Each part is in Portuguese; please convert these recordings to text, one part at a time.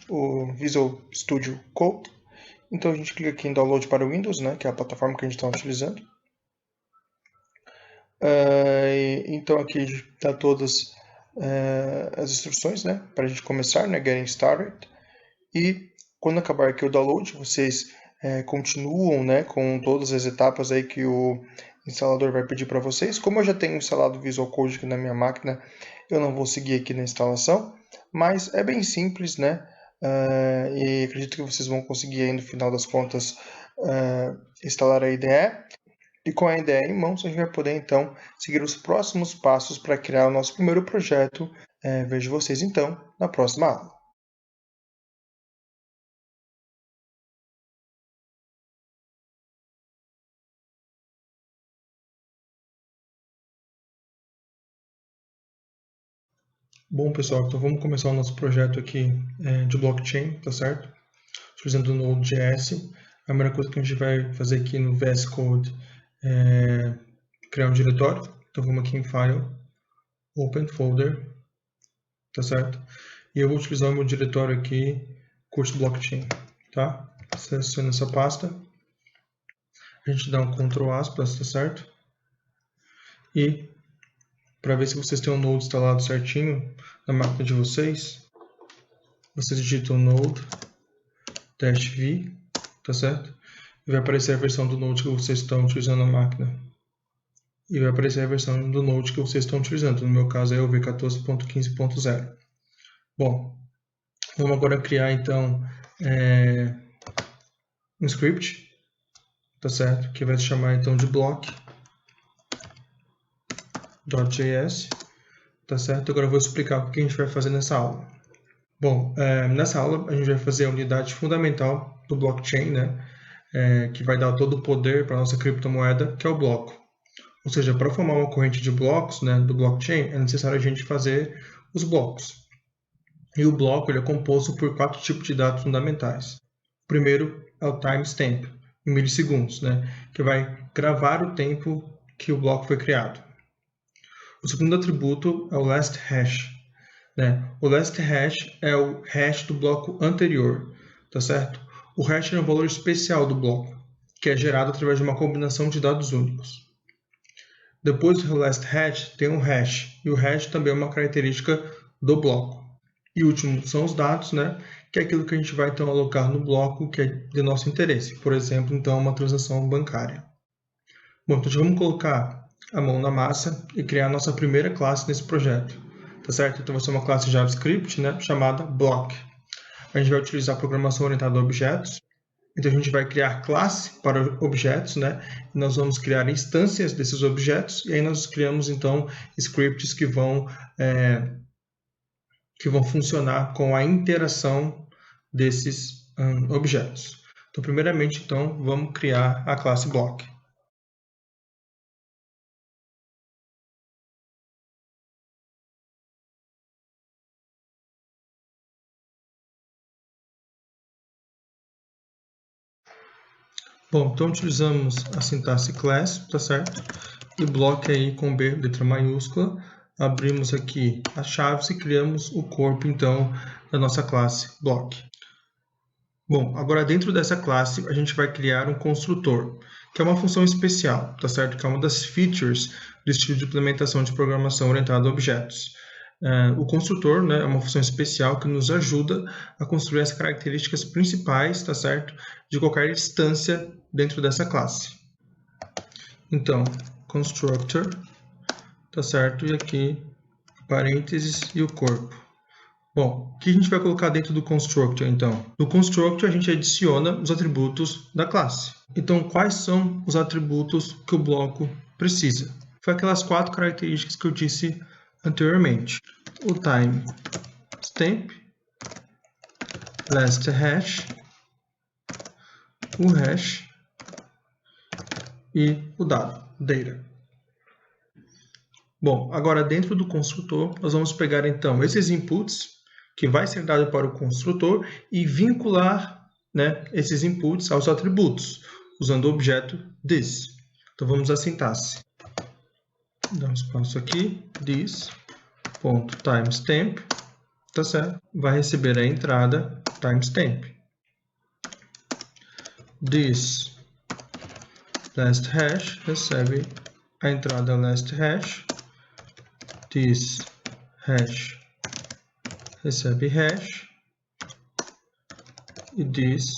o Visual Studio Code. Então a gente clica aqui em Download para Windows, né, que é a plataforma que a gente está utilizando. Então aqui está todas as instruções, né, para a gente começar, né, Getting Started. E quando acabar aqui o download, vocês continuam, né, com todas as etapas aí que o instalador vai pedir para vocês. Como eu já tenho instalado o Visual Code aqui na minha máquina, eu não vou seguir aqui na instalação, mas é bem simples, né? E acredito que vocês vão conseguir aí, no final das contas, instalar a IDE. E com a IDE em mãos, a gente vai poder então seguir os próximos passos para criar o nosso primeiro projeto. Vejo vocês então na próxima aula. Bom, pessoal, então vamos começar o nosso projeto aqui de blockchain, tá certo? Utilizando o Node.js. A primeira coisa que a gente vai fazer aqui no VS Code é criar um diretório. Então vamos aqui em File, Open Folder, tá certo? E eu vou utilizar o meu diretório aqui, curso blockchain, tá? Seleciona essa pasta. A gente dá um Ctrl aspas, tá certo? E para ver se vocês têm o Node instalado certinho na máquina de vocês, vocês digitam Node-v, tá certo? E vai aparecer a versão do Node que vocês estão utilizando na máquina. E vai aparecer a versão do Node que vocês estão utilizando. No meu caso é o v14.15.0. Bom, vamos agora criar então um script, tá certo? Que vai se chamar então de block.js, tá certo? Agora eu vou explicar o que a gente vai fazer nessa aula. Bom, nessa aula a gente vai fazer a unidade fundamental do blockchain, né? Que vai dar todo o poder para a nossa criptomoeda, que é o bloco. Ou seja, para formar uma corrente de blocos, né, do blockchain, é necessário a gente fazer os blocos. E o bloco ele é composto por 4 tipos de dados fundamentais. O primeiro é o timestamp, em milissegundos, né, que vai gravar o tempo que o bloco foi criado. O segundo atributo é o last hash. O last hash é o hash do bloco anterior, tá certo? O hash é um valor especial do bloco, que é gerado através de uma combinação de dados únicos. Depois do last hash tem um hash, e o hash também é uma característica do bloco. E o último são os dados, né? Que é aquilo que a gente vai então alocar no bloco que é de nosso interesse. Por exemplo, então uma transação bancária. Bom, então já vamos colocar a mão na massa e criar a nossa primeira classe nesse projeto. Tá certo? Então vai ser uma classe JavaScript, né, chamada block. A gente vai utilizar programação orientada a objetos. Então a gente vai criar classe para objetos, né? E nós vamos criar instâncias desses objetos e aí nós criamos então scripts que vão funcionar com a interação desses objetos. Então primeiramente então vamos criar a classe block. Bom, então utilizamos a sintaxe class, tá certo? E block aí com B, letra maiúscula. Abrimos aqui as chaves e criamos o corpo, então, da nossa classe block. Bom, agora dentro dessa classe a gente vai criar um construtor, que é uma função especial, tá certo? Que é uma das features do estilo de implementação de programação orientada a objetos. O construtor, né, é uma função especial que nos ajuda a construir as características principais, tá certo? De qualquer instância dentro dessa classe. Então, constructor, tá certo? E aqui, parênteses e o corpo. Bom, o que a gente vai colocar dentro do constructor, então? No constructor, a gente adiciona os atributos da classe. Então, quais são os atributos que o bloco precisa? Foi aquelas 4 características que eu disse anteriormente. O timestamp, last hash, o hash e o dado, data. Bom, agora dentro do construtor, nós vamos pegar então esses inputs que vai ser dado para o construtor e vincular, né, esses inputs aos atributos, usando o objeto this. Então vamos à sintaxe. Dá um espaço aqui, this.timestamp, tá certo? Vai receber a entrada timestamp. This last hash recebe a entrada last hash. This hash recebe hash. E this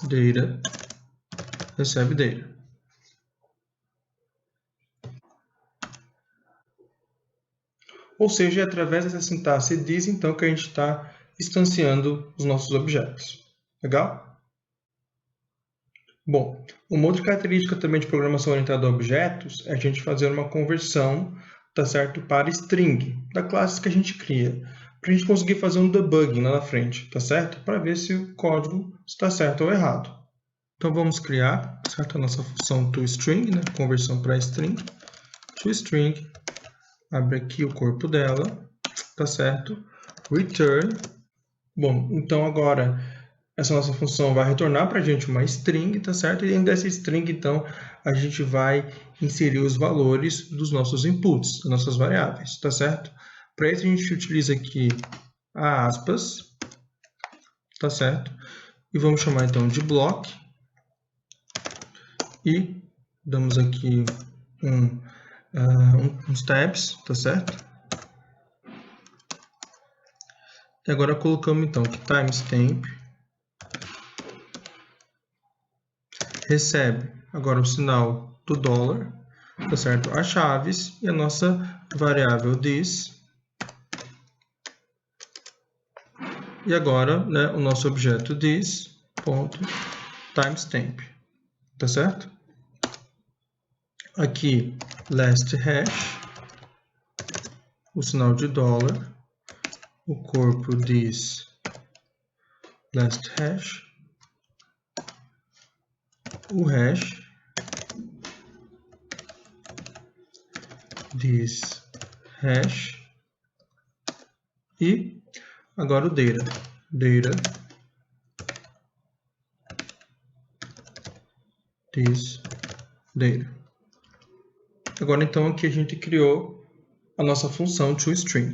data recebe data. Ou seja, é através dessa sintaxe this, então, que a gente está instanciando os nossos objetos. Legal? Bom, uma outra característica também de programação orientada a objetos é a gente fazer uma conversão, tá certo, para string, da classe que a gente cria, para a gente conseguir fazer um debugging lá na frente, tá certo? Para ver se o código está certo ou errado. Então, vamos criar, certo, a nossa função toString, né, conversão para string, toString. Abre aqui o corpo dela, tá certo? Return. Bom, então agora essa nossa função vai retornar para a gente uma string, tá certo? E dentro dessa string, então, a gente vai inserir os valores dos nossos inputs, das nossas variáveis, tá certo? Para isso a gente utiliza aqui a aspas, tá certo? E vamos chamar então de block. E damos aqui uns tabs, tá certo? E agora colocamos então que timestamp recebe agora o sinal do dólar, tá certo? As chaves e a nossa variável this. E agora, né, o nosso objeto this.timestamp, tá certo? Aqui last hash, o sinal de dólar, o corpo this last hash, o hash this hash e agora o data this data. Agora então aqui a gente criou a nossa função toString.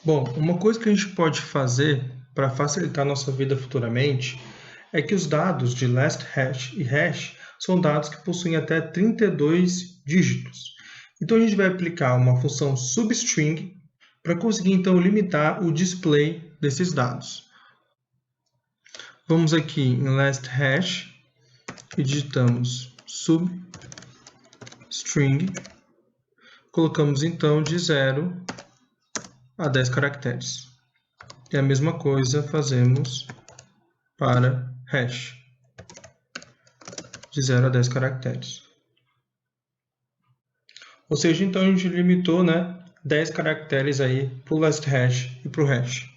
Bom, uma coisa que a gente pode fazer para facilitar a nossa vida futuramente é que os dados de last hash e hash são dados que possuem até 32 dígitos. Então a gente vai aplicar uma função substring para conseguir então limitar o display desses dados. Vamos aqui em last hash e digitamos substring. Colocamos então de 0 a 10 caracteres. E a mesma coisa fazemos para hash, de 0 a 10 caracteres. Ou seja, então a gente limitou, né, 10 caracteres aí para o last hash e para o hash.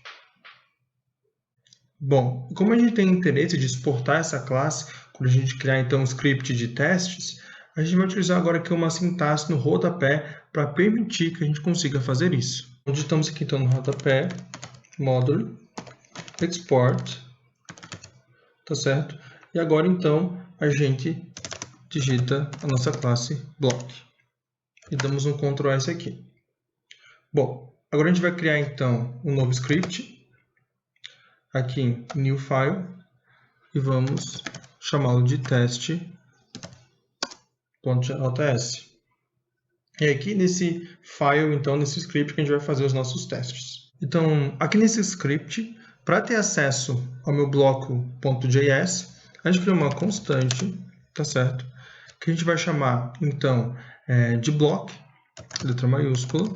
Bom, como a gente tem interesse de exportar essa classe, quando a gente criar então um script de testes, a gente vai utilizar agora aqui uma sintaxe no rodapé para permitir que a gente consiga fazer isso. Digitamos aqui então no rodapé, módulo, export, tá certo? E agora então a gente digita a nossa classe block e damos um Ctrl S aqui. Bom, agora a gente vai criar então um novo script aqui em new file e vamos chamá-lo de teste.js. E aqui nesse file, então, nesse script que a gente vai fazer os nossos testes. Então, aqui nesse script, para ter acesso ao meu bloco.js, a gente cria uma constante, tá certo? Que a gente vai chamar, então, de block, letra maiúscula,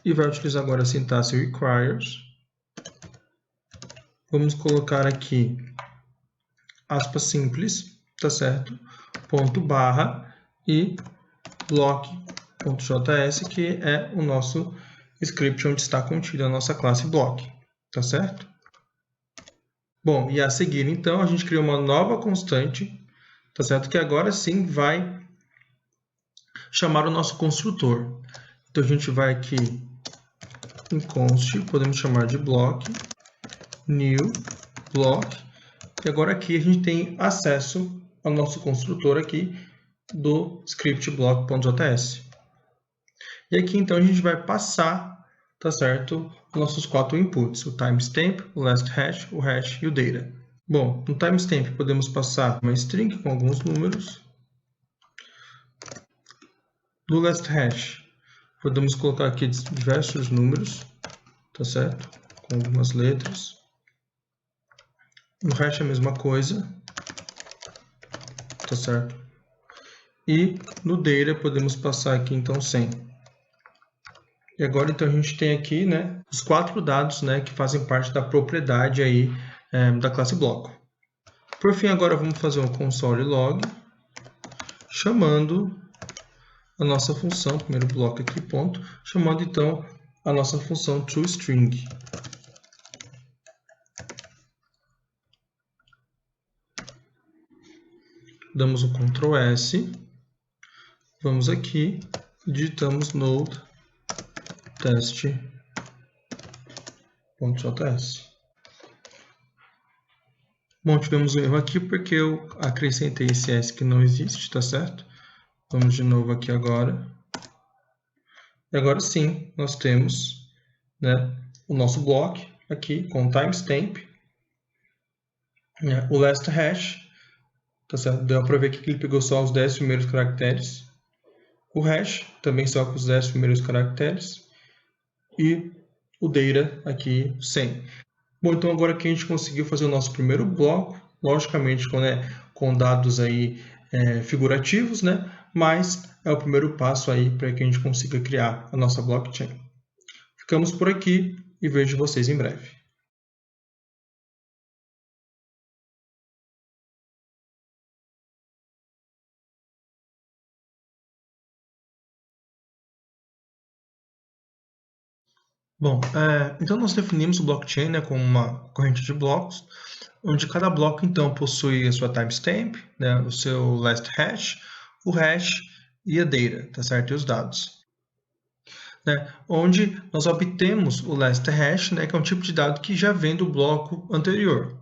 e vai utilizar agora a sintaxe requires. Vamos colocar aqui aspas simples, tá certo? Ponto barra e block.js, que é o nosso script onde está contida a nossa classe block, tá certo? Bom, e a seguir, então, a gente cria uma nova constante, tá certo? Que agora sim vai chamar o nosso construtor. Então, a gente vai aqui em const, podemos chamar de block, new block, E agora aqui a gente tem acesso ao nosso construtor aqui do script block.js. E aqui então a gente vai passar, tá certo, os nossos 4 inputs, o timestamp, o last hash, o hash e o data. Bom, no timestamp podemos passar uma string com alguns números. No last hash podemos colocar aqui diversos números, tá certo, com algumas letras. No hash é a mesma coisa, tá certo? E no data podemos passar aqui então 100. E agora então a gente tem aqui, né, os 4 dados, né, que fazem parte da propriedade aí da classe bloco. Por fim, agora vamos fazer um console log, chamando a nossa função, primeiro bloco aqui, ponto, chamando então a nossa função toString. Damos o Ctrl S, vamos aqui, digitamos node test.js. Bom, tivemos um erro aqui porque eu acrescentei esse S que não existe, tá certo? Vamos de novo aqui agora. E agora sim, nós temos, né, o nosso bloco aqui com o timestamp, né, o last hash, tá certo? Deu para ver que ele pegou só os 10 primeiros caracteres. O hash também só com os 10 primeiros caracteres. E o data aqui 100. Bom, então agora que a gente conseguiu fazer o nosso primeiro bloco, logicamente com dados aí figurativos, né? Mas é o primeiro passo aí para que a gente consiga criar a nossa blockchain. Ficamos por aqui e vejo vocês em breve. Bom, então nós definimos o blockchain, né, como uma corrente de blocos, onde cada bloco então possui a sua timestamp, né, o seu last hash, o hash e a data, tá certo? E os dados. Né, onde nós obtemos o last hash, né, que é um tipo de dado que já vem do bloco anterior.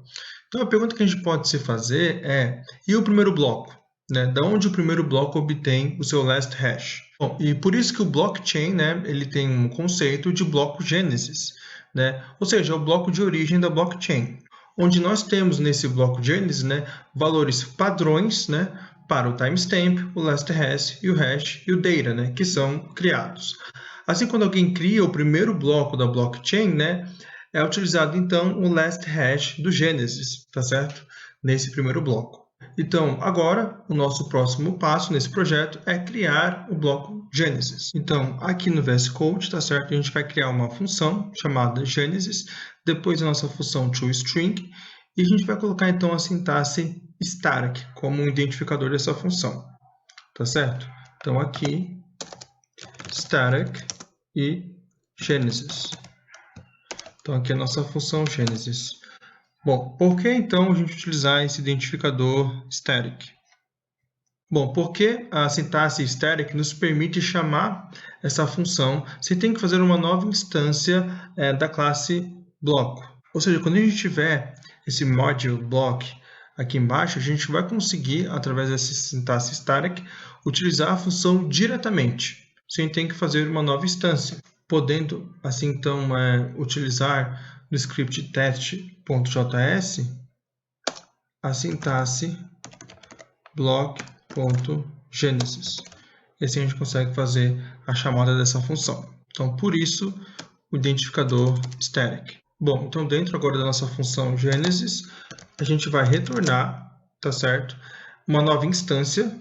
Então a pergunta que a gente pode se fazer é, e o primeiro bloco? Né, da onde o primeiro bloco obtém o seu last hash? Bom, e por isso que o blockchain, né, ele tem um conceito de bloco gênesis, né, ou seja, é o bloco de origem da blockchain, onde nós temos nesse bloco gênesis, né, valores padrões, né, para o timestamp, o last hash e o hash e o data, né, que são criados. Assim, quando alguém cria o primeiro bloco da blockchain, né, é utilizado então o last hash do Gênesis, tá certo? Nesse primeiro bloco. Então, agora, o nosso próximo passo nesse projeto é criar o bloco Genesis. Então, aqui no VS Code, tá certo? A gente vai criar uma função chamada Genesis, depois a nossa função toString, e a gente vai colocar então a sintaxe static como um identificador dessa função, tá certo? Então, aqui, static e Genesis. Então, aqui é a nossa função Genesis. Bom, por que então a gente utilizar esse identificador static? Bom, porque a sintaxe static nos permite chamar essa função sem ter que fazer uma nova instância da classe bloco. Ou seja, quando a gente tiver esse module block aqui embaixo, a gente vai conseguir, através dessa sintaxe static, utilizar a função diretamente, sem ter que fazer uma nova instância, podendo assim então utilizar no script test.js a sintaxe block.genesis. E assim a gente consegue fazer a chamada dessa função. Então, por isso, o identificador static. Bom, então dentro agora da nossa função Genesis, a gente vai retornar, tá certo? Uma nova instância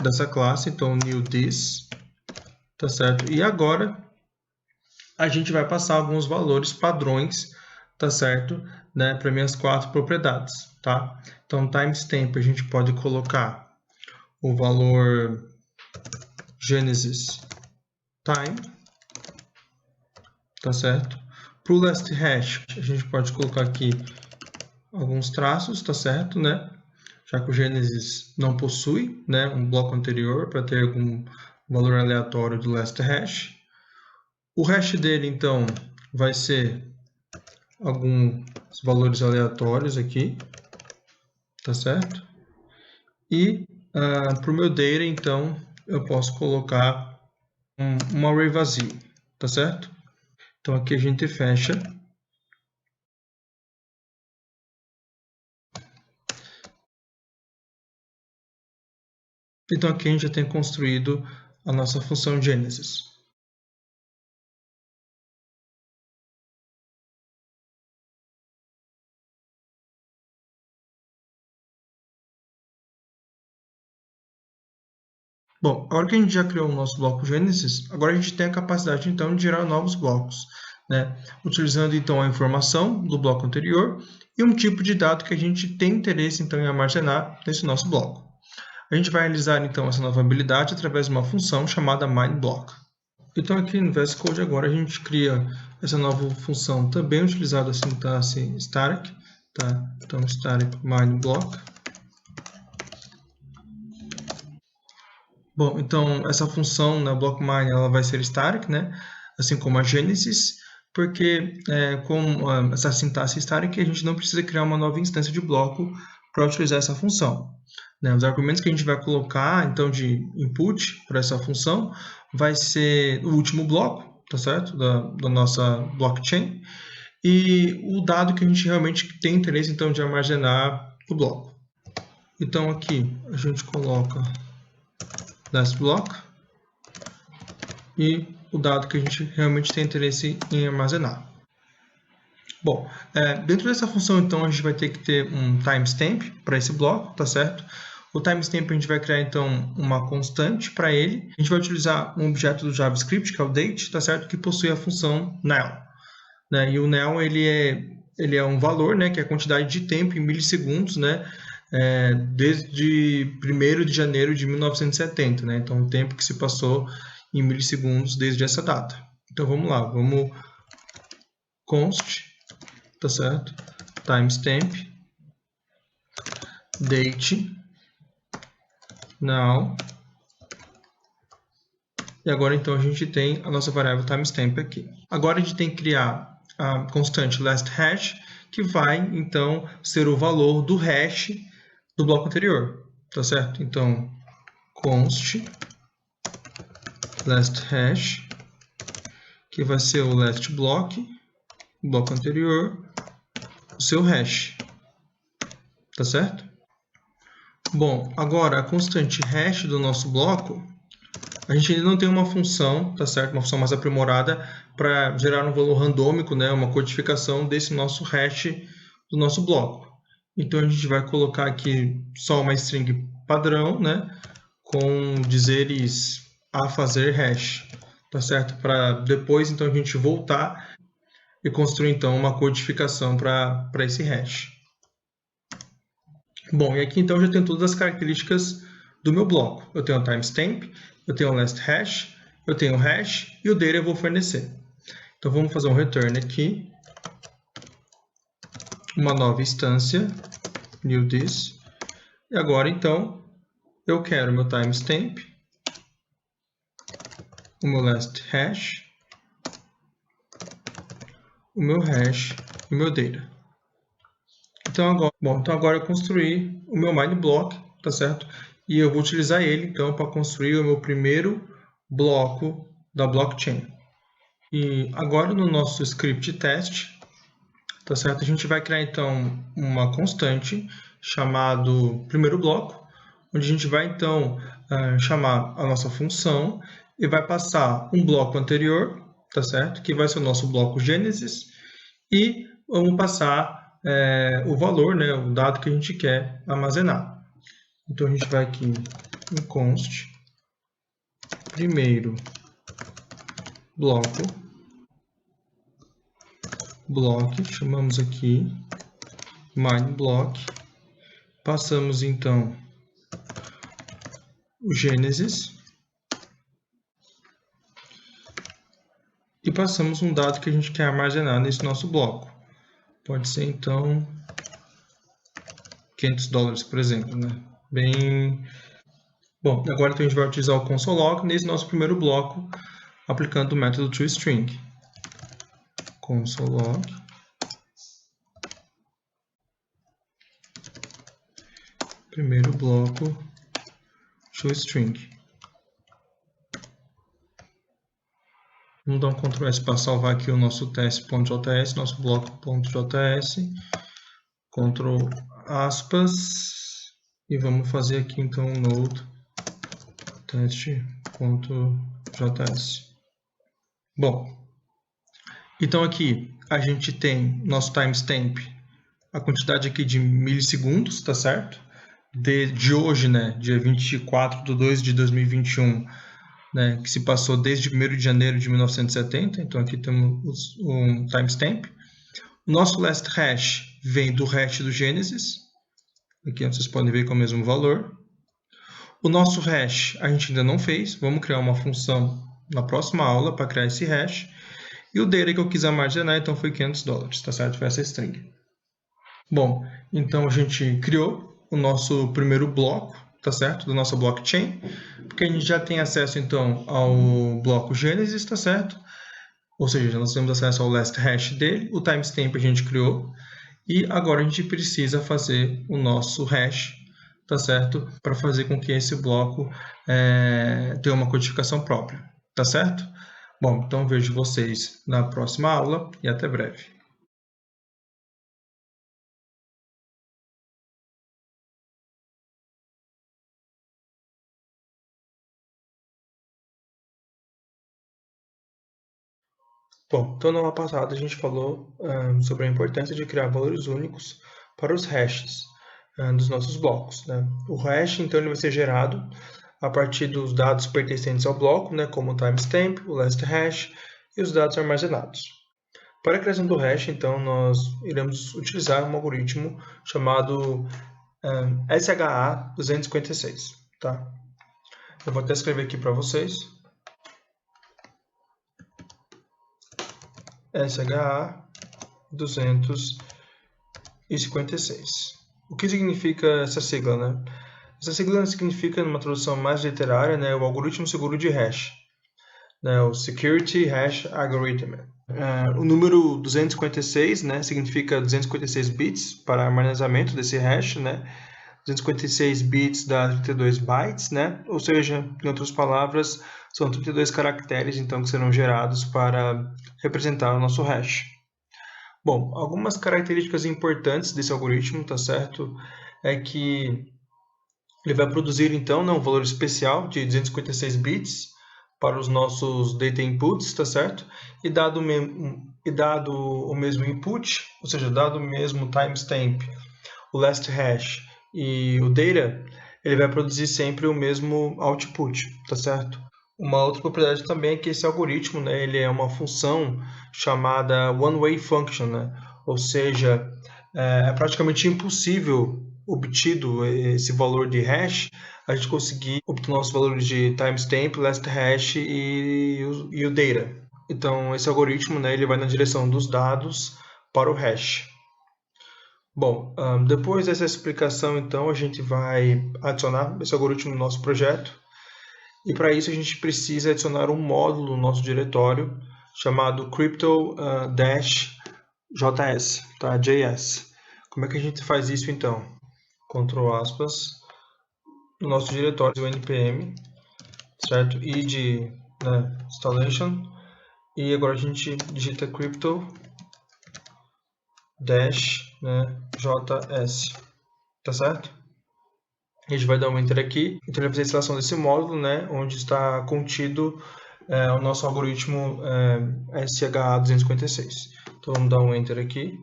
dessa classe, então new this, tá certo? E agora a gente vai passar alguns valores padrões, tá certo? Né, para minhas 4 propriedades, tá? Então, timestamp a gente pode colocar o valor Genesis time, tá certo? Para o last hash, a gente pode colocar aqui alguns traços, tá certo, né? Já que o Genesis não possui, né, um bloco anterior para ter algum valor aleatório do last hash. O hash dele, então, vai ser alguns valores aleatórios aqui, tá certo? E para o meu data, então, eu posso colocar um array vazio, tá certo? Então aqui a gente fecha. Então aqui a gente já tem construído a nossa função Genesis. Bom, agora que a gente já criou o nosso bloco Genesis, agora a gente tem a capacidade então de gerar novos blocos, né? Utilizando então a informação do bloco anterior e um tipo de dado que a gente tem interesse então em armazenar nesse nosso bloco. A gente vai realizar então essa nova habilidade através de uma função chamada MindBlock. Então aqui no VS Code agora a gente cria essa nova função também utilizada a sintaxe static, tá? Então static MindBlock. Bom, então essa função na BlockMine ela vai ser static, né? Assim como a Genesis, porque com essa sintaxe static a gente não precisa criar uma nova instância de bloco para utilizar essa função, né? Os argumentos que a gente vai colocar então de input para essa função vai ser o último bloco, tá certo? Da nossa blockchain e o dado que a gente realmente tem interesse então de armazenar no bloco. Então aqui a gente coloca last block e o dado que a gente realmente tem interesse em armazenar. Bom, dentro dessa função, então, a gente vai ter que ter um timestamp para esse bloco, tá certo? O timestamp a gente vai criar, então, uma constante para ele. A gente vai utilizar um objeto do JavaScript, que é o date, tá certo? Que possui a função now, né? E o now, ele é um valor, né? Que é a quantidade de tempo em milissegundos, né? Desde 1º de janeiro de 1970, né? Então, o tempo que se passou em milissegundos desde essa data. Então, vamos lá. Vamos const, tá certo? Timestamp, date, now. E agora, então, a gente tem a nossa variável timestamp aqui. Agora, a gente tem que criar a constante last hash, que vai, então, ser o valor do hash do bloco anterior, tá certo? Então, const last hash, que vai ser o last block, o bloco anterior, o seu hash, tá certo? Bom, agora a constante hash do nosso bloco, a gente ainda não tem uma função, tá certo? Uma função mais aprimorada para gerar um valor randômico, né? Uma codificação desse nosso hash do nosso bloco. Então a gente vai colocar aqui só uma string padrão, né? Com dizeres a fazer hash, tá certo? Para depois então a gente voltar e construir então uma codificação para esse hash. Bom, e aqui então eu já tenho todas as características do meu bloco. Eu tenho o timestamp, eu tenho o last hash, eu tenho o hash e o data eu vou fornecer. Então vamos fazer um return aqui, uma nova instância, new this, e agora então eu quero meu timestamp, o meu last hash, o meu hash e o meu data. Então agora eu construí o meu MindBlock, tá certo? E eu vou utilizar ele então para construir o meu primeiro bloco da blockchain. E agora no nosso script test, tá certo? A gente vai criar então uma constante chamado primeiro bloco, onde a gente vai então chamar a nossa função e vai passar um bloco anterior, tá certo? Que vai ser o nosso bloco Genesis e vamos passar o valor, né, o dado que a gente quer armazenar. Então a gente vai aqui em const primeiro bloco, chamamos aqui MindBlock, passamos então o Genesis e passamos um dado que a gente quer armazenar nesse nosso bloco. Pode ser então $500, por exemplo, né? Bem bom. Agora então a gente vai utilizar o console.log nesse nosso primeiro bloco, aplicando o método toString. Console.log primeiro bloco toString. Vamos dar um Ctrl S para salvar aqui o nosso teste.js, nosso bloco.js, Ctrl aspas, e vamos fazer aqui então um node teste.js. Bom, então aqui a gente tem nosso timestamp, a quantidade aqui de milissegundos, tá certo? De hoje, né, dia 24/2/2021, né, que se passou desde 1º de janeiro de 1970, então aqui temos um timestamp. O nosso last hash vem do hash do Genesis, aqui vocês podem ver que é o mesmo valor. O nosso hash a gente ainda não fez, vamos criar uma função na próxima aula para criar esse hash. E o data que eu quis armazenar, então foi $500, tá certo? Foi essa string. Bom, então a gente criou o nosso primeiro bloco, tá certo? Da nossa blockchain, porque a gente já tem acesso então ao bloco Genesis, tá certo? Ou seja, nós temos acesso ao last hash dele, o timestamp a gente criou, e agora a gente precisa fazer o nosso hash, tá certo? Para fazer com que esse bloco tenha uma codificação própria, tá certo? Bom, então vejo vocês na próxima aula e até breve. Bom, então na aula passada a gente falou sobre a importância de criar valores únicos para os hashes dos nossos blocos, né? O hash, então, ele vai ser gerado a partir dos dados pertencentes ao bloco, né, como o timestamp, o last hash e os dados armazenados. Para a criação do hash, então, nós iremos utilizar um algoritmo chamado SHA-256, tá? Eu vou até escrever aqui para vocês. SHA-256. O que significa essa sigla, né? Essa sigla significa, numa tradução mais literária, né, o algoritmo seguro de hash, né, o Security Hash Algorithm. O número 256, né, significa 256 bits para armazenamento desse hash, né? 256 bits dá 32 bytes, né? Ou seja, em outras palavras, são 32 caracteres então que serão gerados para representar o nosso hash. Bom, algumas características importantes desse algoritmo, tá certo? É que ele vai produzir então um valor especial de 256 bits para os nossos data inputs, tá certo? E dado o mesmo input, ou seja, dado o mesmo timestamp, o last hash e o data, ele vai produzir sempre o mesmo output, tá certo? Uma outra propriedade também é que esse algoritmo, né, ele é uma função chamada one-way function, né? Ou seja, é praticamente impossível, obtido esse valor de hash, a gente conseguir obter nossos valores de timestamp, last hash e o data. Então, esse algoritmo, né, ele vai na direção dos dados para o hash. Bom, depois dessa explicação, então, a gente vai adicionar esse algoritmo no nosso projeto. E para isso a gente precisa adicionar um módulo no nosso diretório chamado crypto-js, tá? JS. Como é que a gente faz isso então? Ctrl aspas, no nosso diretório o npm, certo? id, né, installation, e agora a gente digita crypto-js, tá certo? A gente vai dar um enter aqui, então ele vai fazer a instalação desse módulo, né, onde está contido o nosso algoritmo SHA-256. Então vamos dar um enter aqui.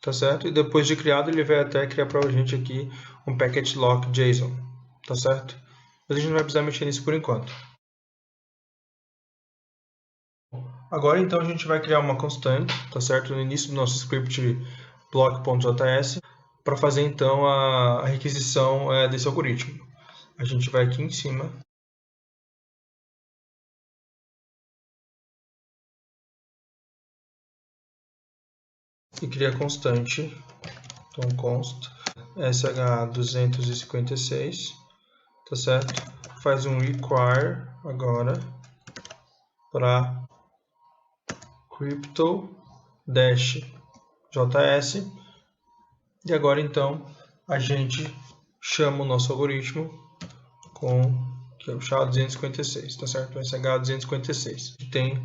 Tá certo? E depois de criado, ele vai até criar para a gente aqui um packet lock JSON, tá certo? Mas a gente não vai precisar mexer nisso por enquanto. Agora então a gente vai criar uma constante, tá certo? No início do nosso script block.js para fazer então a requisição desse algoritmo. A gente vai aqui em cima e cria a constante, então const SHA-256, tá certo? Faz um require agora para crypto-js. E agora então a gente chama o nosso algoritmo que é o SHA-256, tá certo? O SH-256. Tem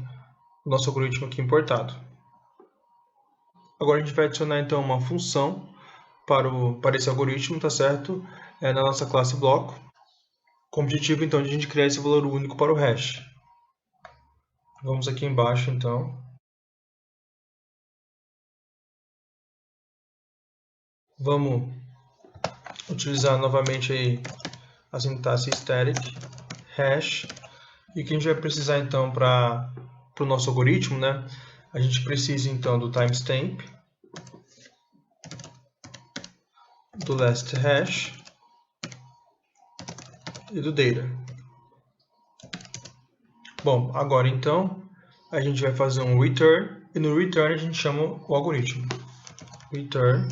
o nosso algoritmo aqui importado. Agora a gente vai adicionar então uma função para esse algoritmo, tá certo? Na nossa classe bloco, com o objetivo então de a gente criar esse valor único para o hash. Vamos aqui embaixo então. Vamos utilizar novamente aí a sintaxe static hash. E o que a gente vai precisar então para o nosso algoritmo, né? A gente precisa então do timestamp, do last hash e do data. Bom, agora então a gente vai fazer um return e no return a gente chama o algoritmo. Return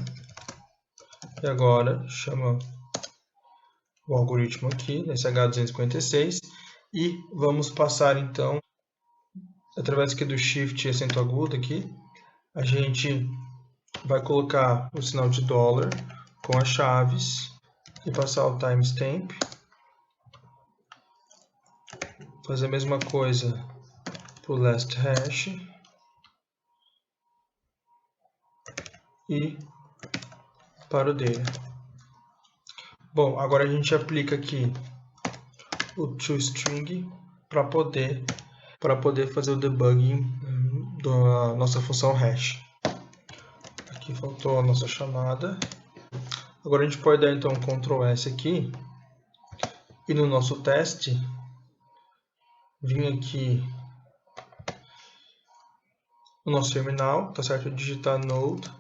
e agora chama o algoritmo aqui, nesse H256 e vamos passar então através aqui do shift e acento agudo aqui, a gente vai colocar o sinal de dólar com as chaves e passar o timestamp. Fazer a mesma coisa para o last hash e para o data. Bom, agora a gente aplica aqui o toString para poder fazer o debugging da nossa função hash. Aqui faltou a nossa chamada. Agora a gente pode dar então um Ctrl S aqui e no nosso teste vir aqui no nosso terminal, tá certo? Digitar node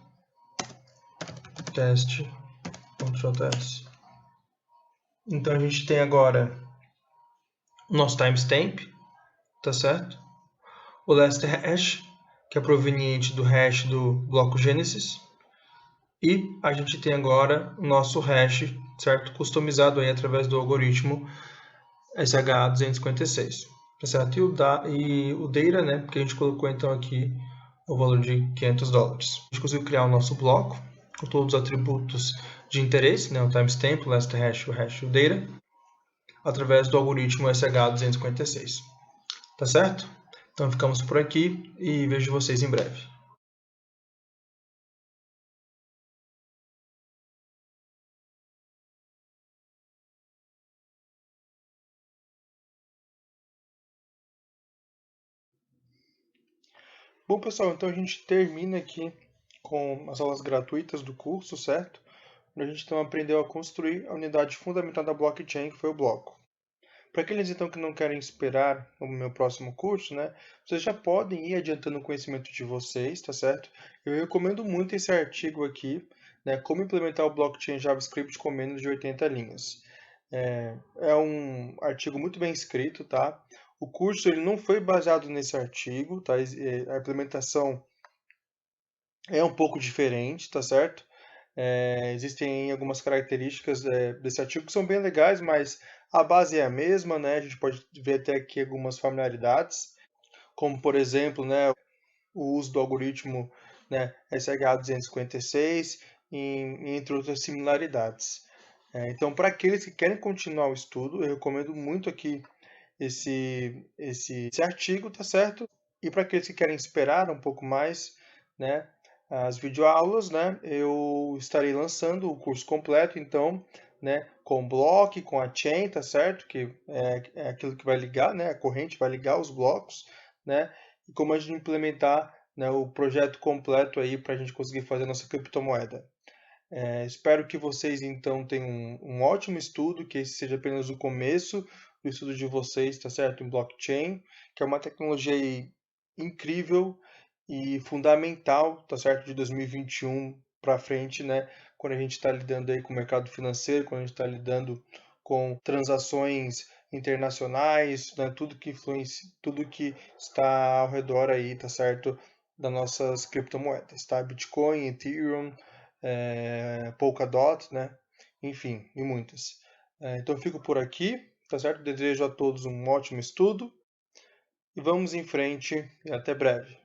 test.js. Então a gente tem agora o nosso timestamp, tá certo? O last hash, que é proveniente do hash do bloco Genesis. E a gente tem agora o nosso hash, certo? Customizado aí através do algoritmo SH256, tá certo? E o data, né? Porque a gente colocou então aqui o valor de $500. A gente conseguiu criar o nosso bloco com todos os atributos de interesse, né? O timestamp, o last hash, o hash e o data, através do algoritmo SH256, tá certo? Então ficamos por aqui e vejo vocês em breve. Bom, pessoal, então a gente termina aqui com as aulas gratuitas do curso, certo? Onde a gente então aprendeu a construir a unidade fundamental da blockchain, que foi o bloco. Para aqueles então que não querem esperar o meu próximo curso, né? Vocês já podem ir adiantando o conhecimento de vocês, tá certo? Eu recomendo muito esse artigo aqui, né? Como implementar o blockchain JavaScript com menos de 80 linhas. É um artigo muito bem escrito, tá? O curso ele não foi baseado nesse artigo, tá? A implementação é um pouco diferente, tá certo? Existem algumas características desse artigo que são bem legais, mas a base é a mesma, né? A gente pode ver até aqui algumas familiaridades, como por exemplo, né, o uso do algoritmo, né, SH256, entre outras similaridades. Então, para aqueles que querem continuar o estudo, eu recomendo muito aqui esse artigo, tá certo? E para aqueles que querem esperar um pouco mais, né, as videoaulas, né, eu estarei lançando o curso completo, então, né, com o bloco, com a chain, tá certo? Que é aquilo que vai ligar, né, a corrente vai ligar os blocos, né, e como a gente implementar, né, o projeto completo aí para a gente conseguir fazer a nossa criptomoeda. Espero que vocês então tenham um ótimo estudo, que esse seja apenas o começo do estudo de vocês, tá certo? Em blockchain, que é uma tecnologia incrível e fundamental, tá certo? De 2021 para frente, né? Quando a gente está lidando aí com o mercado financeiro, quando a gente está lidando com transações internacionais, né? Tudo que influencia, tudo que está ao redor aí, tá certo? Das nossas criptomoedas, tá? Bitcoin, Ethereum, Polkadot, né? Enfim, e muitas. Então eu fico por aqui, tá certo? Desejo a todos um ótimo estudo e vamos em frente e até breve.